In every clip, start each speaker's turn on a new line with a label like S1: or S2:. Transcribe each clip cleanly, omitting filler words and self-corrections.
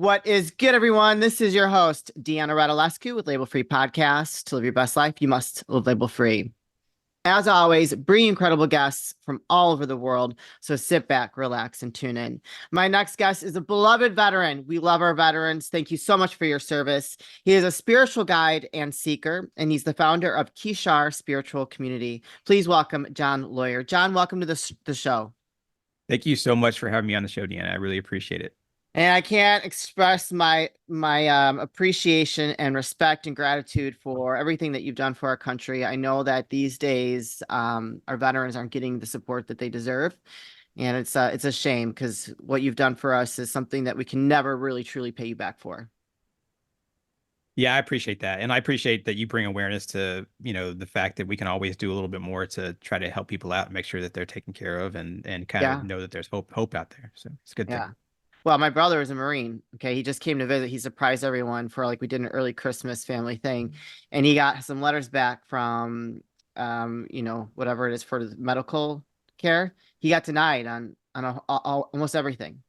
S1: What is good, everyone? This is your host, Deanna Radulescu with Label Free Podcast. To live your best life, you must live label free. As always, bring incredible guests from all over the world. So sit back, relax, and tune in. My next guest is a beloved veteran. We love our veterans. Thank you so much for your service. He is a spiritual guide and seeker, and he's the founder of Kishar Spiritual Community. Please welcome John Lawyer. John, welcome to the show.
S2: Thank you so much for having me on the show, Deanna. I really appreciate it.
S1: And I can't express my appreciation and respect and gratitude for everything that you've done for our country. I know that these days our veterans aren't getting the support that they deserve, and it's a shame because what you've done for us is something that we can never really truly pay you back for.
S2: Yeah, I appreciate that. And I appreciate that you bring awareness to, the fact that we can always do a little bit more to try to help people out and make sure that they're taken care of and kind of
S1: Yeah,
S2: know that there's hope out there. So it's a good thing.
S1: yeah. Well, my brother is a Marine. Okay, he just came to visit. He surprised everyone for like we did an early Christmas family thing, and he got some letters back from whatever it is for the medical care. He got denied on almost everything.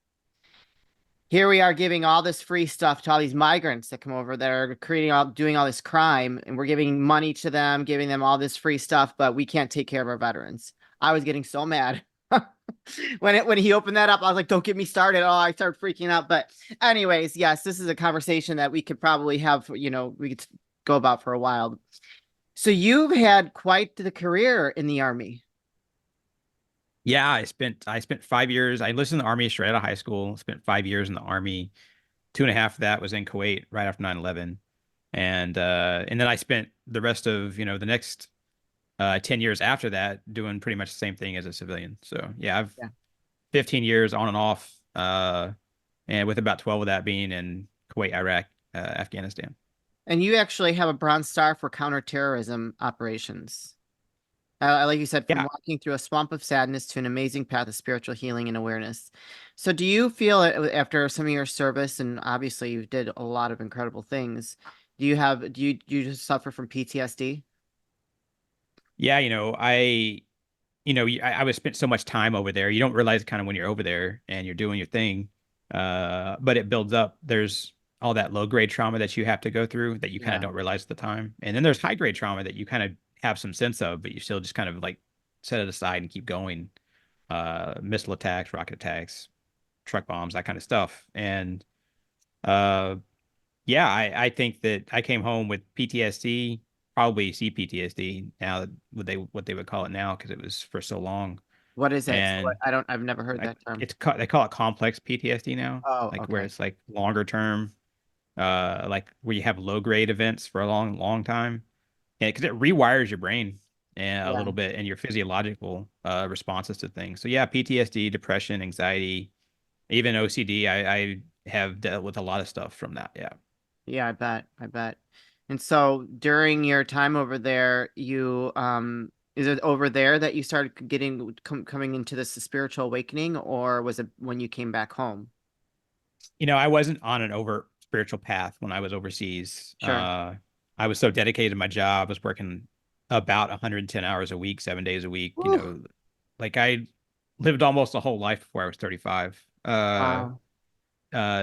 S1: Here we are giving all this free stuff to all these migrants that come over that are doing all this crime, and we're giving money to them, giving them all this free stuff, but we can't take care of our veterans. I was getting so mad. When he opened that up, I was like, don't get me started. Oh, I started freaking out. But anyways, yes, this is a conversation that we could probably have, we could go about for a while. So you've had quite the career in the Army.
S2: Yeah, I spent 5 years. I enlisted in the Army straight out of high school, spent 5 years in the Army. 2.5 of that was in Kuwait right after 9/11. And then I spent the rest of, the next 10 years after that doing pretty much the same thing as a civilian. So yeah, I've
S1: Yeah.
S2: 15 years on and off, and with about 12 of that being in Kuwait, Iraq, Afghanistan.
S1: And you actually have a Bronze Star for counterterrorism operations. Like you said, from
S2: Yeah,
S1: walking through a swamp of sadness to an amazing path of spiritual healing and awareness. So, do you feel after some of your service, and obviously you did a lot of incredible things, do you just suffer from PTSD?
S2: yeah, I was spent so much time over there. You don't realize kind of when you're over there and you're doing your thing, but it builds up. There's all that low grade trauma that you have to go through that you kind of
S1: Yeah.
S2: don't realize at the time, and then there's high grade trauma that you kind of have some sense of, but you still just kind of like set it aside and keep going. Missile attacks, rocket attacks, truck bombs, that kind of stuff. And uh, yeah, I think that I came home with PTSD, probably CPTSD now, what they would call it now because it was for so long.
S1: What is it? So
S2: And
S1: I've never heard
S2: like
S1: that term.
S2: they call it complex PTSD now,
S1: Oh,
S2: like where
S1: okay.
S2: it's like longer term, like where you have low grade events for a long time, and because it rewires your brain a
S1: Yeah.
S2: little bit and your physiological responses to things. So yeah, PTSD, depression, anxiety, even OCD. I have dealt with a lot of stuff from that. Yeah.
S1: Yeah, I bet. I bet. And so during your time over there, is it over there that you started coming into this spiritual awakening, or was it when you came back home?
S2: I wasn't on an overt spiritual path when I was overseas.
S1: Sure.
S2: I was so dedicated to my job. I was working about 110 hours a week, 7 days a week.
S1: Woo.
S2: Like I lived almost a whole life before I was 35.
S1: Wow.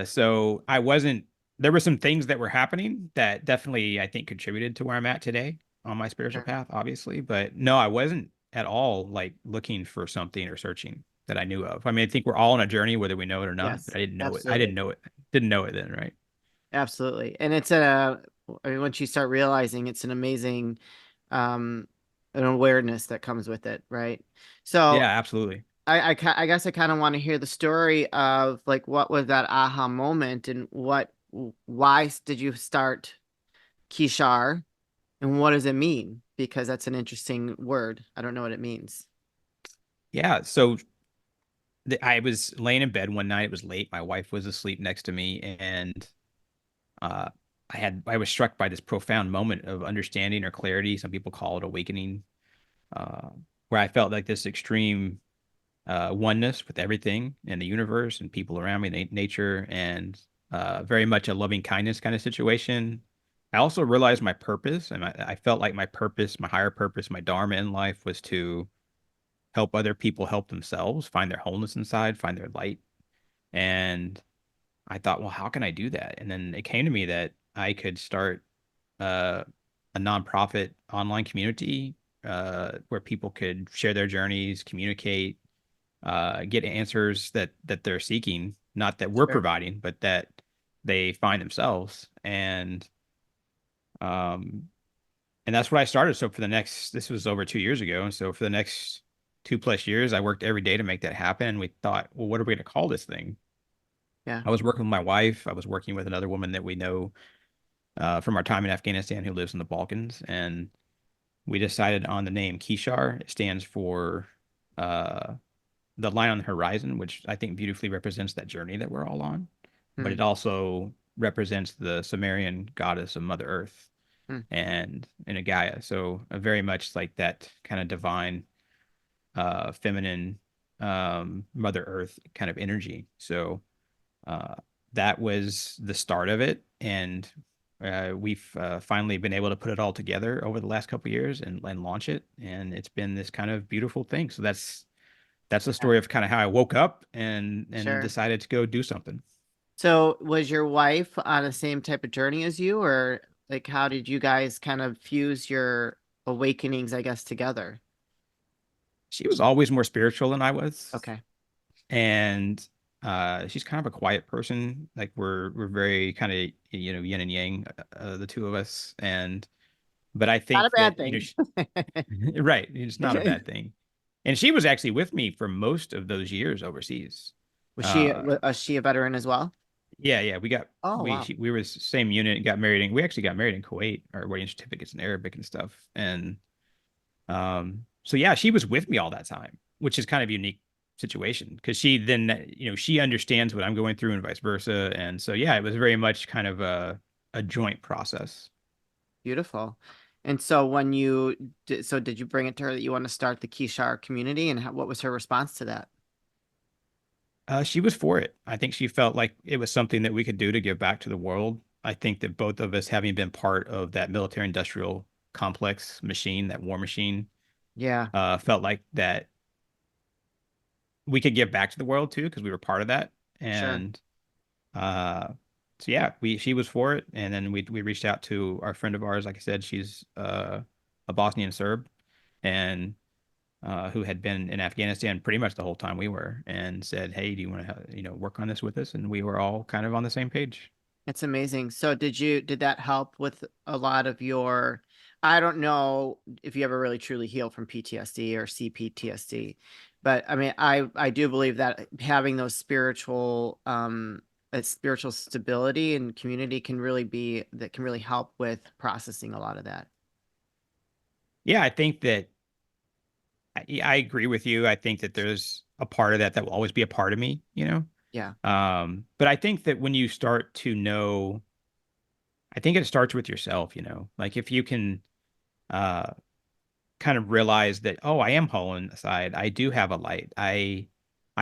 S2: So I wasn't, there were some things that were happening that definitely, I think, contributed to where I'm at today on my spiritual
S1: Sure.
S2: path, obviously. But no, I wasn't at all like looking for something or searching that I knew of. I mean, I think we're all on a journey, whether we know it or not, but
S1: Yes,
S2: I didn't know it. I didn't
S1: absolutely.
S2: know it. Didn't know it then, right?
S1: Absolutely. And I mean, once you start realizing it's an amazing, um, an awareness that comes with it, right? So
S2: Yeah, absolutely.
S1: I guess I kind of want to hear the story of like what was that aha moment and why did you start Kishar and what does it mean? Because that's an interesting word. I don't know what it means.
S2: Yeah. So I was laying in bed one night. It was late. My wife was asleep next to me, and uh, I was struck by this profound moment of understanding or clarity. Some people call it awakening, uh, where I felt like this extreme oneness with everything in the universe and people around me, nature, and very much a loving kindness kind of situation. I also realized my purpose, and I felt like my purpose, my higher purpose, my dharma in life was to help other people help themselves, find their wholeness inside, find their light. And I thought, well, how can I do that? And then it came to me that I could start uh, a nonprofit online community where people could share their journeys, communicate, get answers that they're seeking, not that we're
S1: Sure.
S2: providing, but that they find themselves. Um, and that's what I started. So for the next, this was over 2 years ago. And so for the next 2+ years, I worked every day to make that happen. And we thought, well, what are we going to call this thing?
S1: Yeah.
S2: I was working with my wife. I was working with another woman that we know from our time in Afghanistan who lives in the Balkans. And we decided on the name Kishar. It stands for uh, the line on the horizon, which I think beautifully represents that journey that we're all on. But
S1: Hmm.
S2: it also represents the Sumerian goddess of Mother Earth
S1: Hmm.
S2: and a Gaia. So very much like that kind of divine, feminine, Mother Earth kind of energy. So uh, that was the start of it, and we've finally been able to put it all together over the last couple of years and launch it, and it's been this kind of beautiful thing. So that's the
S1: Yeah.
S2: story of kind of how I woke up and
S1: Sure.
S2: decided to go do something.
S1: So was your wife on the same type of journey as you, or like how did you guys kind of fuse your awakenings, I guess, together?
S2: She was always more spiritual than I was,
S1: Okay.
S2: and she's kind of a quiet person. Like we're very kind of yin and yang, the two of us, and but I
S1: Not a
S2: think
S1: bad
S2: that
S1: thing.
S2: right, it's not a bad thing. And she was actually with me for most of those years overseas. Uh,
S1: Was she a veteran as well?
S2: yeah, yeah,
S1: Oh, wow.
S2: we were same unit, got married, and we actually got married in Kuwait, our wedding certificates in Arabic and stuff. And so yeah, she was with me all that time, which is kind of a unique situation because she then, she understands what I'm going through and vice versa. And so yeah, it was very much kind of a joint process.
S1: Beautiful. And so when you did, so did you bring it to her that you want to start the Kishar community, and what was her response to that?
S2: She was for it. I think she felt like it was something that we could do to give back to the world. I think that both of us, having been part of that military industrial complex machine, that war machine,
S1: Yeah,
S2: felt like that we could give back to the world too, because we were part of that.
S1: sure.
S2: And uh, so yeah, she was for it. And then we reached out to our friend of ours. Like I said, she's a Bosnian Serb, and who had been in Afghanistan pretty much the whole time we were, and said, "Hey, do you want to, work on this with us?" And we were all kind of on the same page.
S1: It's amazing. So did that help with a lot of your, I don't know if you ever really truly heal from PTSD or CPTSD, but I mean, I do believe that having those spiritual stability and community can really help with processing a lot of that.
S2: Yeah, I think that I agree with you. I think that there's a part of that will always be a part of me.
S1: Yeah.
S2: But I think that when you start to know, I think it starts with yourself. Like if you can uh kind of realize that, oh, I am whole inside. I do have a light. I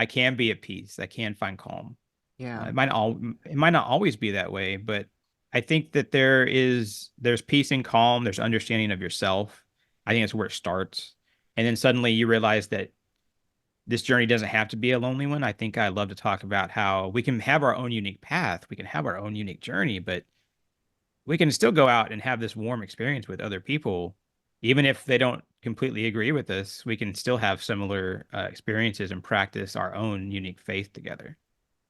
S2: can be at peace. I can find calm.
S1: Yeah.
S2: It might not always be that way, but I think that there's peace and calm, there's understanding of yourself. I think that's where it starts. And then suddenly you realize that this journey doesn't have to be a lonely one. I think I love to talk about how we can have our own unique path, we can have our own unique journey, but we can still go out and have this warm experience with other people, even if they don't completely agree with us. We can still have similar experiences and practice our own unique faith together.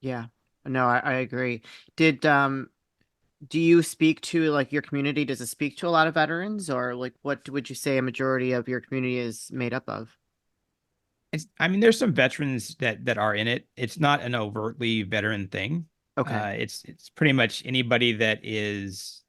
S1: Yeah. No, I agree. Did do you speak to like your community? Does it speak to a lot of veterans, or like what would you say a majority of your community is made up of?
S2: I mean, there's some veterans that are in it. It's not an overtly veteran thing.
S1: Okay.
S2: It's pretty much anybody that is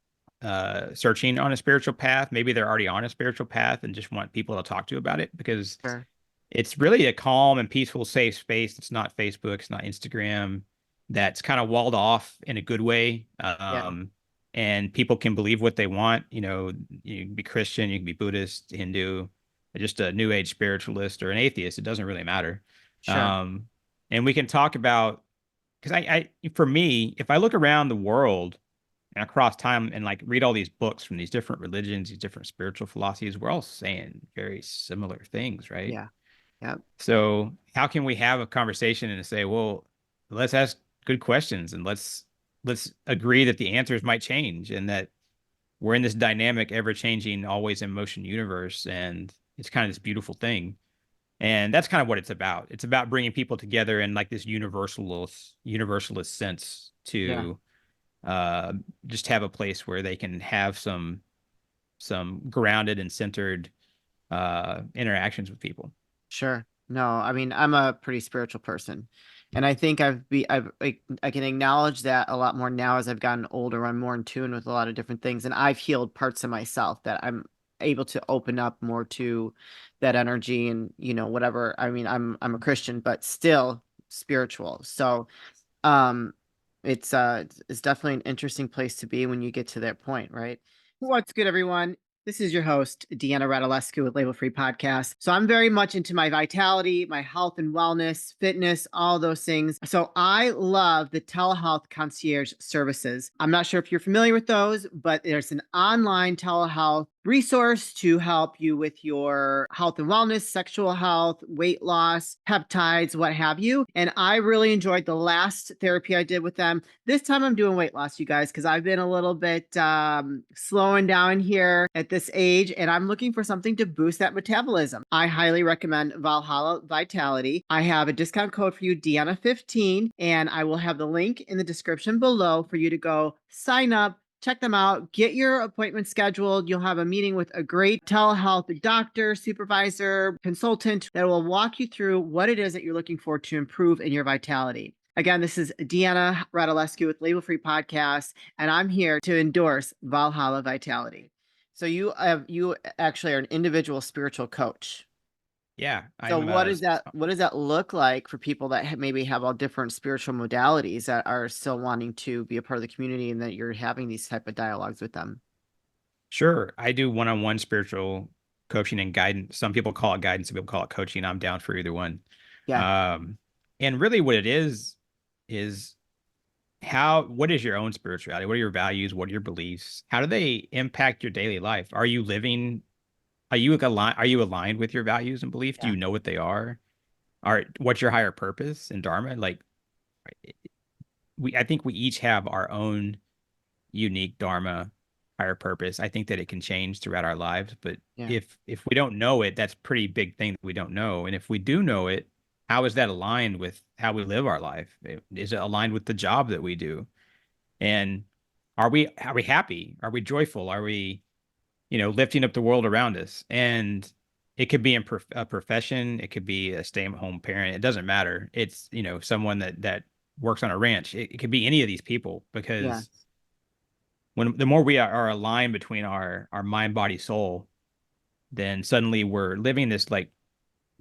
S2: searching on a spiritual path. Maybe they're already on a spiritual path and just want people to talk to about it because
S1: Sure.
S2: it's really a calm and peaceful, safe space. It's not Facebook. It's not Instagram. That's kind of walled off in a good way.
S1: Yeah.
S2: And people can believe what they want. You can be Christian, you can be Buddhist, Hindu, just a new age spiritualist or an atheist. It doesn't really matter.
S1: Sure.
S2: Um, and we can talk about, because for me, if I look around the world and across time and like read all these books from these different religions, these different spiritual philosophies, we're all saying very similar things, right?
S1: Yeah. Yeah.
S2: So how can we have a conversation and say, well, let's ask good questions, and let's agree that the answers might change, and that we're in this dynamic, ever-changing, always in motion universe, and it's kind of this beautiful thing. And that's kind of what it's about. It's about bringing people together in like this universalist sense
S1: Yeah.
S2: to just have a place where they can have some grounded and centered interactions with people.
S1: Sure. No, I mean, I'm a pretty spiritual person. And I think I can acknowledge that a lot more now as I've gotten older. I'm more in tune with a lot of different things, and I've healed parts of myself that I'm able to open up more to that energy and, whatever. I mean, I'm a Christian, but still spiritual. So, um, it's definitely an interesting place to be when you get to that point, right? What's good, everyone? This is your host, Deanna Radulescu with Label Free Podcast. So I'm very much into my vitality, my health and wellness, fitness, all those things. So I love the telehealth concierge services. I'm not sure if you're familiar with those, but there's an online telehealth resource to help you with your health and wellness, sexual health, weight loss, peptides, what have you. And I really enjoyed the last therapy I did with them. This time I'm doing weight loss, you guys, because I've been a little bit slowing down here at this age, and I'm looking for something to boost that metabolism. I highly recommend Valhalla Vitality. I have a discount code for you, Deanna15, and I will have the link in the description below for you to go sign up. Check them out, get your appointment scheduled. You'll have a meeting with a great telehealth doctor, supervisor, consultant that will walk you through what it is that you're looking for to improve in your vitality. Again, this is Deanna Radulescu with Label Free Podcast, and I'm here to endorse Valhalla Vitality. So you actually are an individual spiritual coach.
S2: Yeah,
S1: So
S2: I'm
S1: what does that look like for people that maybe have all different spiritual modalities that are still wanting to be a part of the community and that you're having these type of dialogues with them?
S2: sure. I do one-on-one spiritual coaching and guidance. Some people call it guidance, some people call it coaching. I'm down for either one.
S1: Yeah,
S2: Um, and really what it is what is your own spirituality? What are your values? What are your beliefs? How do they impact your daily life? Are you aligned with your values and beliefs? Do
S1: yeah,
S2: you know what they are? What's your higher purpose and dharma? Like I think we each have our own unique dharma, higher purpose. I think that it can change throughout our lives, but
S1: yeah,
S2: if we don't know it, that's a pretty big thing that we don't know. And if we do know it, how is that aligned with how we live our life? Is it aligned with the job that we do? And are we happy? Are we joyful? Are we, lifting up the world around us? And it could be in a profession, it could be a stay-at-home parent. It doesn't matter. It's, someone that works on a ranch. It could be any of these people
S1: yeah,
S2: because when the more we are aligned between our mind, body, soul, then suddenly we're living this like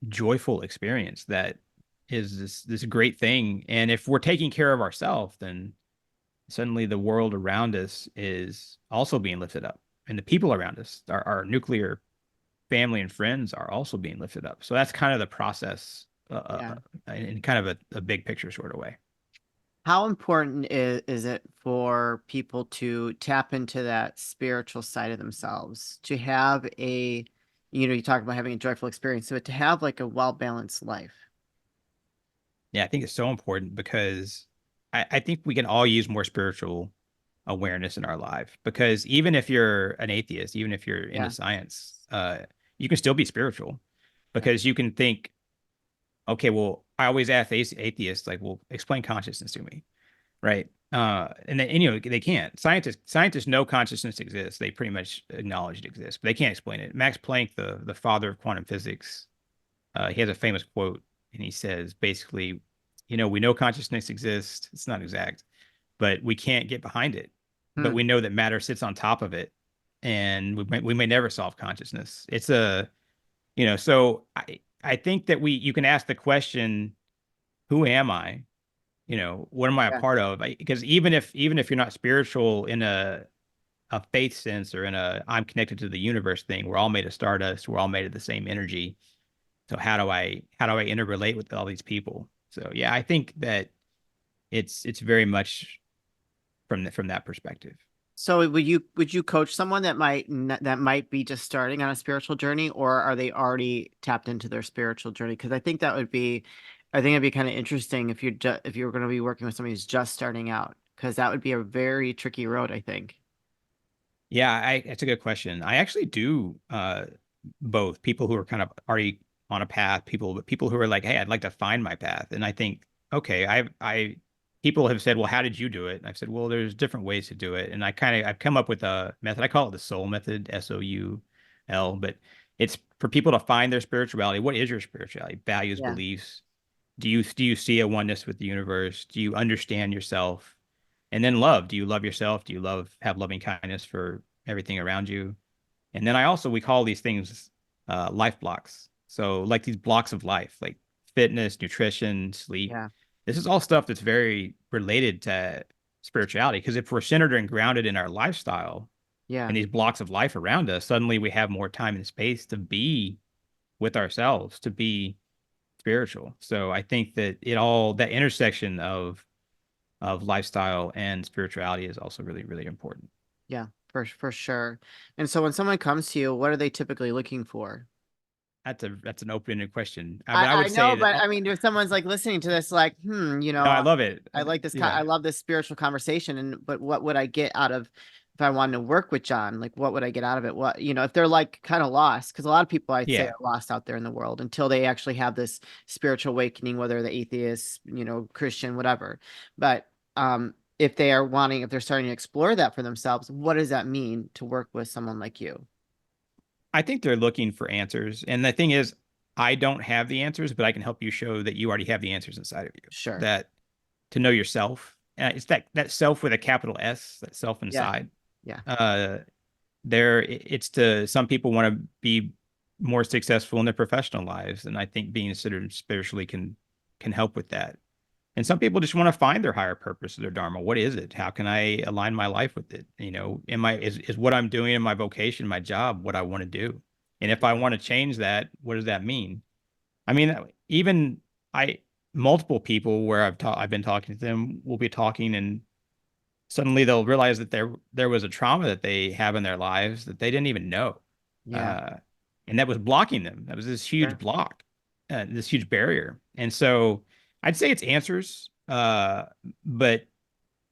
S2: joyful experience that is this great thing. And if we're taking care of ourselves, then suddenly the world around us is also being lifted up. And the people around us, our nuclear family and friends are also being lifted up. So that's kind of the process
S1: yeah.
S2: in kind of a big picture sort of way.
S1: How important is it for people to tap into that spiritual side of themselves, to have you talk about having a joyful experience, but to have like a well-balanced life?
S2: Yeah, I think it's so important because I think we can all use more spiritual awareness in our life because even if you're an atheist, even if you're into
S1: Yeah,
S2: science, you can still be spiritual
S1: yeah,
S2: because you can think, okay, well, I always ask atheists, like, well, explain consciousness to me, right? They can't. Scientists know consciousness exists. They pretty much acknowledge it exists, but they can't explain it. Max Planck, the father of quantum physics, he has a famous quote, and he says basically, we know consciousness exists. It's not exact, but we can't get behind it. But
S1: hmm,
S2: we know that matter sits on top of it, and we may never solve consciousness. It's a so I think that you can ask the question, who am I? What am I a
S1: yeah,
S2: part of? Because even if you're not spiritual in a faith sense or in a I'm connected to the universe thing, we're all made of stardust. We're all made of the same energy. So how do I interrelate with all these people? So yeah, I think that it's very much from that perspective.
S1: So would you coach someone that might be just starting on a spiritual journey, or are they already tapped into their spiritual journey? Because I think that would be I think it'd be kind of interesting if if you were going to be working with somebody who's just starting out, because that would be a very tricky road, I think.
S2: Yeah, it's a good question. I actually do both people who are kind of already on a path, people who are like, hey, I'd like to find my path. And I think, okay, I people have said, well, how did you do it? And I've said, well, there's different ways to do it. And I've come up with a method. I call it the soul method, SOUL, but it's for people to find their spirituality. What is your spirituality? Values,
S1: Yeah.
S2: beliefs. Do you see a oneness with the universe? Do you understand yourself? And then love. Do you love yourself? Do you have loving kindness for everything around you? And then we call these things life blocks. So like these blocks of life, like fitness, nutrition, sleep.
S1: Yeah.
S2: This is all stuff that's very related to spirituality. Because if we're centered and grounded in our lifestyle
S1: Yeah.
S2: and these blocks of life around us, suddenly we have more time and space to be with ourselves, to be spiritual. So I think that that intersection of lifestyle and spirituality is also really, really important.
S1: Yeah. For sure. And so when someone comes to you, what are they typically looking for?
S2: That's an open-ended question. But I
S1: I
S2: would say
S1: know,
S2: that
S1: but I mean, if someone's like listening to this, like,
S2: no, I love it.
S1: I like this,
S2: Yeah,
S1: I love this spiritual conversation, and but what would I get out of if I wanted to work with John? Like, what would I get out of it? What, if they're like kind of lost, because a lot of people I'd say
S2: yeah.
S1: are lost out there in the world until they actually have this spiritual awakening, whether the atheist, Christian, whatever. But if if they're starting to explore that for themselves, what does that mean to work with someone like you?
S2: I think they're looking for answers, and the thing is, I don't have the answers, but I can help you show that you already have the answers inside of you.
S1: Sure.
S2: That to know yourself, it's that self with a capital S, that self
S1: Yeah.
S2: inside.
S1: Yeah.
S2: Uh, it's to some people want to be more successful in their professional lives, and I think being considered spiritually can help with that. And some people just want to find their higher purpose, their dharma. What is it? How can I align my life with it? Is what I'm doing in my vocation, my job, what I want to do? And if I want to change that, what does that mean? I mean, even I multiple people where I've been talking to them will be talking, and suddenly they'll realize that there was a trauma that they have in their lives that they didn't even know,
S1: Yeah.
S2: uh, and that was blocking them. That was this huge
S1: Sure.
S2: block, this huge barrier. And so I'd say it's answers, but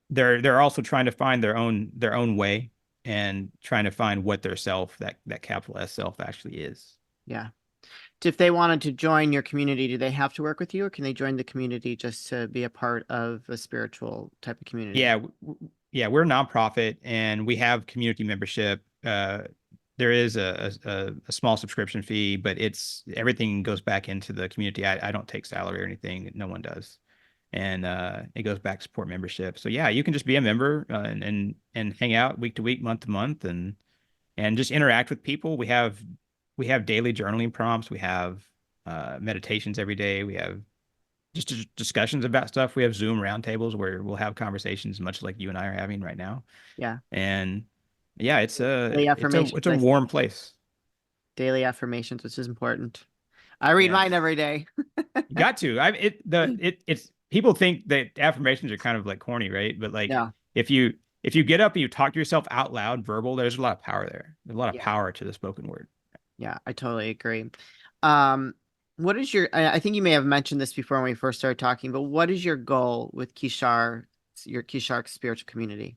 S2: they're also trying to find their own way and trying to find what their self, that capital S self, actually is.
S1: Yeah. If they wanted to join your community, do they have to work with you, or can they join the community just to be a part of a spiritual type of community?
S2: Yeah, yeah, we're a nonprofit and we have community membership. There is a small subscription fee, but it's everything goes back into the community. I don't take salary or anything. No one does. And it goes back to support membership. So yeah, you can just be a member and hang out week to week, month to month, and just interact with people. We have daily journaling prompts. We have meditations every day. We have just discussions about stuff. We have Zoom roundtables where we'll have conversations much like you and I are having right now.
S1: Yeah.
S2: And yeah, it's a
S1: Daily
S2: it's a
S1: affirmations.
S2: it's a warm place.
S1: Daily affirmations, which is important. I read mine
S2: Yes.
S1: every day.
S2: You got to. It's people think that affirmations are kind of like corny, right? But like
S1: Yeah.
S2: if you get up and you talk to yourself out loud, verbal, there's a lot of power there. There's a lot of
S1: Yeah.
S2: power to the spoken word.
S1: Yeah. I totally agree. Um, what is I think you may have mentioned this before when we first started talking, but what is your goal with your Kishar spiritual community?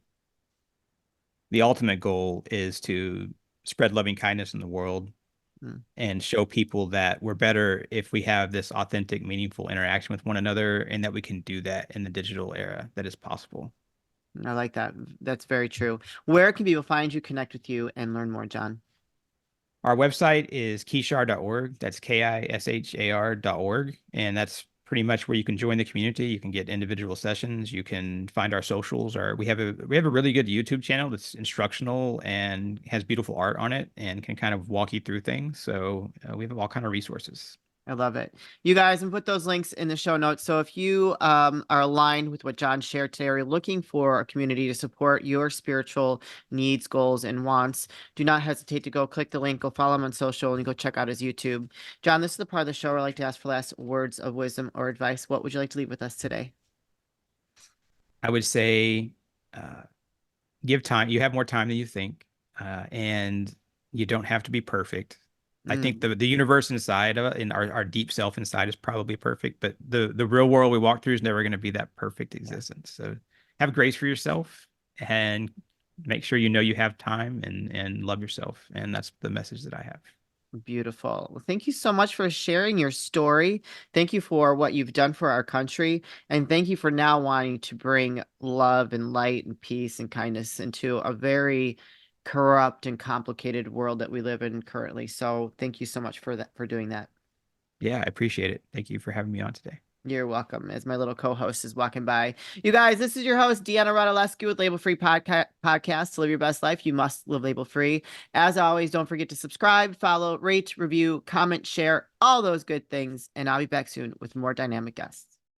S2: The ultimate goal is to spread loving kindness in the world
S1: Mm,
S2: and show people that we're better if we have this authentic, meaningful interaction with one another, and that we can do that in the digital era, that is possible.
S1: I like that. That's very true. Where can people find you, connect with you, and learn more, John?
S2: Our website is kishar.org. That's KISHAR.org. And that's pretty much where you can join the community. You can get individual sessions. You can find our socials. We have a really good YouTube channel that's instructional and has beautiful art on it and can kind of walk you through things. So we have all kind of resources.
S1: I love it. You guys, and put those links in the show notes. So if you are aligned with what John shared today, or you're looking for a community to support your spiritual needs, goals, and wants, do not hesitate to go click the link, go follow him on social, and go check out his YouTube. John, this is the part of the show where I like to ask for last words of wisdom or advice. What would you like to leave with us today?
S2: I would say uh, give time. You have more time than you think, and you don't have to be perfect. I think
S1: Mm,
S2: the universe inside of it, and our deep self inside is probably perfect, but the real world we walk through is never going to be that perfect
S1: yeah.
S2: existence. So have grace for yourself and make sure you know you have time and love yourself. And that's the message that I have.
S1: Beautiful. Well, thank you so much for sharing your story. Thank you for what you've done for our country. And thank you for now wanting to bring love and light and peace and kindness into a very corrupt and complicated world that we live in currently. So thank you so much for that, for doing that.
S2: Yeah, I appreciate it. Thank you for having me on today.
S1: You're welcome. As my little co-host is walking by, you guys, this is your host Deanna Radulescu with Label Free Podcast. To live your best life, you must live label free. As always, don't forget to subscribe, follow, rate, review, comment, share, all those good things. And I'll be back soon with more dynamic guests.